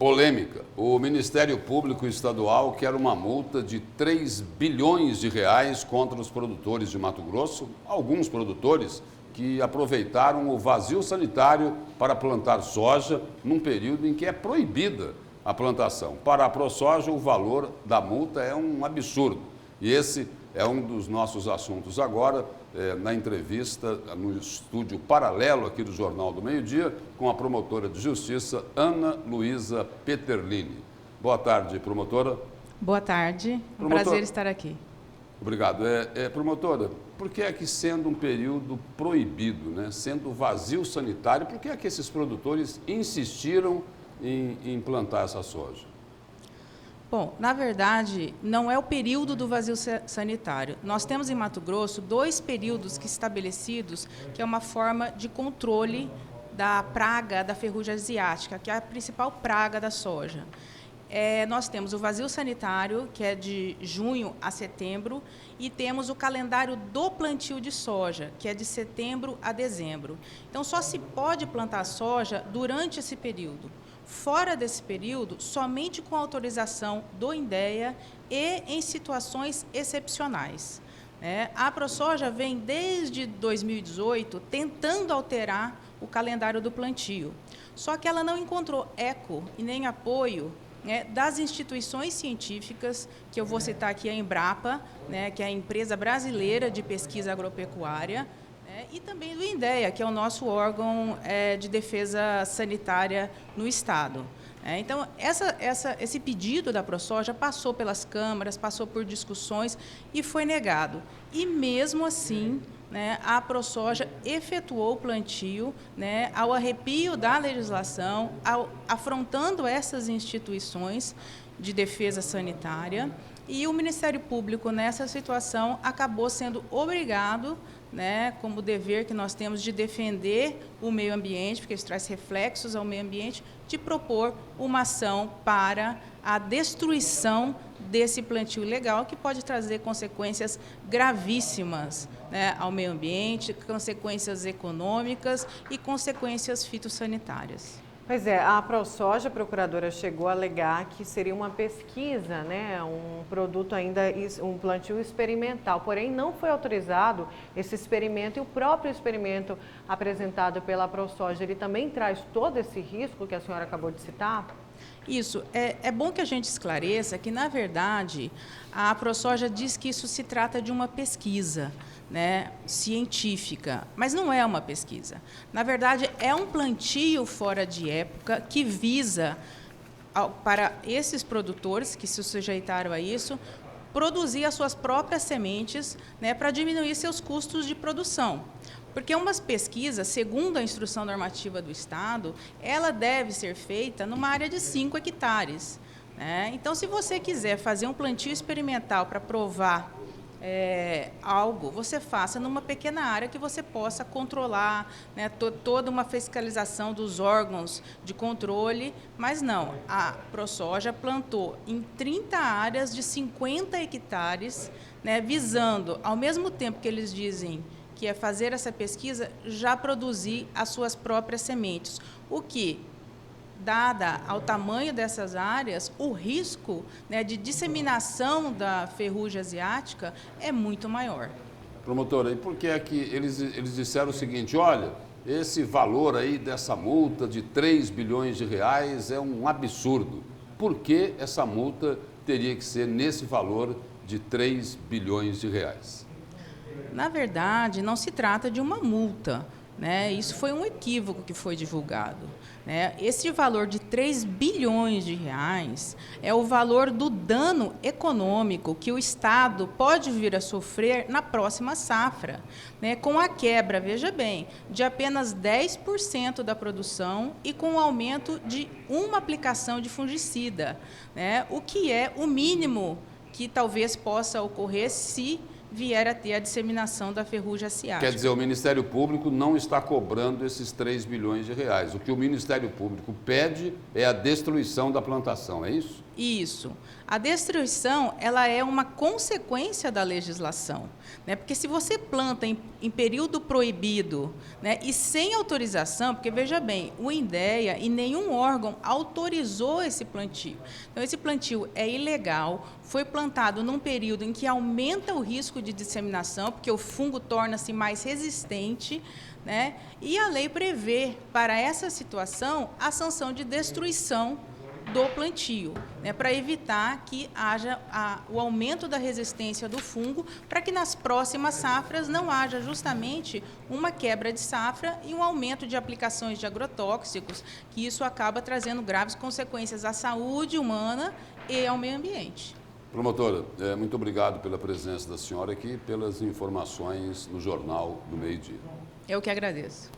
Polêmica. O Ministério Público Estadual quer uma multa de 3 bilhões de reais contra os produtores de Mato Grosso, alguns produtores que aproveitaram o vazio sanitário para plantar soja num período em que é proibida a plantação. Para a ProSoja, o valor da multa é um absurdo. E esse é um dos nossos assuntos agora, na entrevista no estúdio paralelo aqui do Jornal do Meio-Dia, com a promotora de justiça, Ana Luísa Peterlini. Boa tarde, promotora. Boa tarde, um prazer estar aqui. Obrigado. Promotora, por que é que sendo um período proibido, né, sendo vazio sanitário, por que é que esses produtores insistiram em plantar essa soja? Bom, na verdade, não é o período do vazio sanitário. Nós temos em Mato Grosso 2 períodos estabelecidos, que é uma forma de controle da praga da ferrugem asiática, que é a principal praga da soja. Nós temos o vazio sanitário, que é de junho a setembro, e temos o calendário do plantio de soja, que é de setembro a dezembro. Então, só se pode plantar soja durante esse período. Fora desse período, somente com autorização do INDEA e em situações excepcionais. A ProSoja vem desde 2018 tentando alterar o calendário do plantio, só que ela não encontrou eco e nem apoio das instituições científicas, que eu vou citar aqui a Embrapa, que é a empresa brasileira de pesquisa agropecuária, e também do INDEA, que é o nosso órgão de defesa sanitária no Estado. Então, esse pedido da ProSoja passou pelas câmaras, passou por discussões e foi negado. E, mesmo assim, a ProSoja efetuou o plantio ao arrepio da legislação, afrontando essas instituições de defesa sanitária, e o Ministério Público, nessa situação, acabou sendo obrigado, como dever que nós temos de defender o meio ambiente, porque isso traz reflexos ao meio ambiente, de propor uma ação para a destruição desse plantio ilegal, que pode trazer consequências gravíssimas ao meio ambiente, consequências econômicas e consequências fitossanitárias. Pois é, a ProSoja, a procuradora, chegou a alegar que seria uma pesquisa, um produto ainda, um plantio experimental, porém não foi autorizado esse experimento, e o próprio experimento apresentado pela ProSoja, ele também traz todo esse risco que a senhora acabou de citar? Isso. É bom que a gente esclareça que, na verdade, a ProSoja diz que isso se trata de uma pesquisa científica, mas não é uma pesquisa. Na verdade, é um plantio fora de época que visa, para esses produtores que se sujeitaram a isso, produzir as suas próprias sementes para diminuir seus custos de produção. Porque uma pesquisa, segundo a instrução normativa do Estado, ela deve ser feita numa área de 5 hectares. Então, se você quiser fazer um plantio experimental para provar algo, você faça numa pequena área que você possa controlar, toda uma fiscalização dos órgãos de controle, mas não, a ProSoja plantou em 30 áreas de 50 hectares, visando, ao mesmo tempo que eles dizem que é fazer essa pesquisa, já produzir as suas próprias sementes, o que, dada ao tamanho dessas áreas, o risco de disseminação da ferrugem asiática é muito maior. Promotora, e por que é que eles disseram o seguinte, olha, esse valor aí dessa multa de 3 bilhões de reais é um absurdo. Por que essa multa teria que ser nesse valor de 3 bilhões de reais? Na verdade, não se trata de uma multa. Isso foi um equívoco que foi divulgado. Esse valor de 3 bilhões de reais é o valor do dano econômico que o Estado pode vir a sofrer na próxima safra, com a quebra, veja bem, de apenas 10% da produção e com o aumento de uma aplicação de fungicida, o que é o mínimo que talvez possa ocorrer se vier a ter a disseminação da ferrugem asiática. Quer dizer, o Ministério Público não está cobrando esses 3 bilhões de reais. O que o Ministério Público pede é a destruição da plantação, é isso? Isso. A destruição, ela é uma consequência da legislação, né? Porque se você planta em período proibido, né, e sem autorização, porque veja bem, o INDEA e nenhum órgão autorizou esse plantio. Então, esse plantio é ilegal, foi plantado num período em que aumenta o risco de disseminação, porque o fungo torna-se mais resistente, né? E a lei prevê, para essa situação, a sanção de destruição do plantio, né, para evitar que haja o aumento da resistência do fungo, para que nas próximas safras não haja justamente uma quebra de safra e um aumento de aplicações de agrotóxicos, que isso acaba trazendo graves consequências à saúde humana e ao meio ambiente. Promotora, muito obrigado pela presença da senhora aqui e pelas informações no Jornal do Meio-Dia. Eu que agradeço.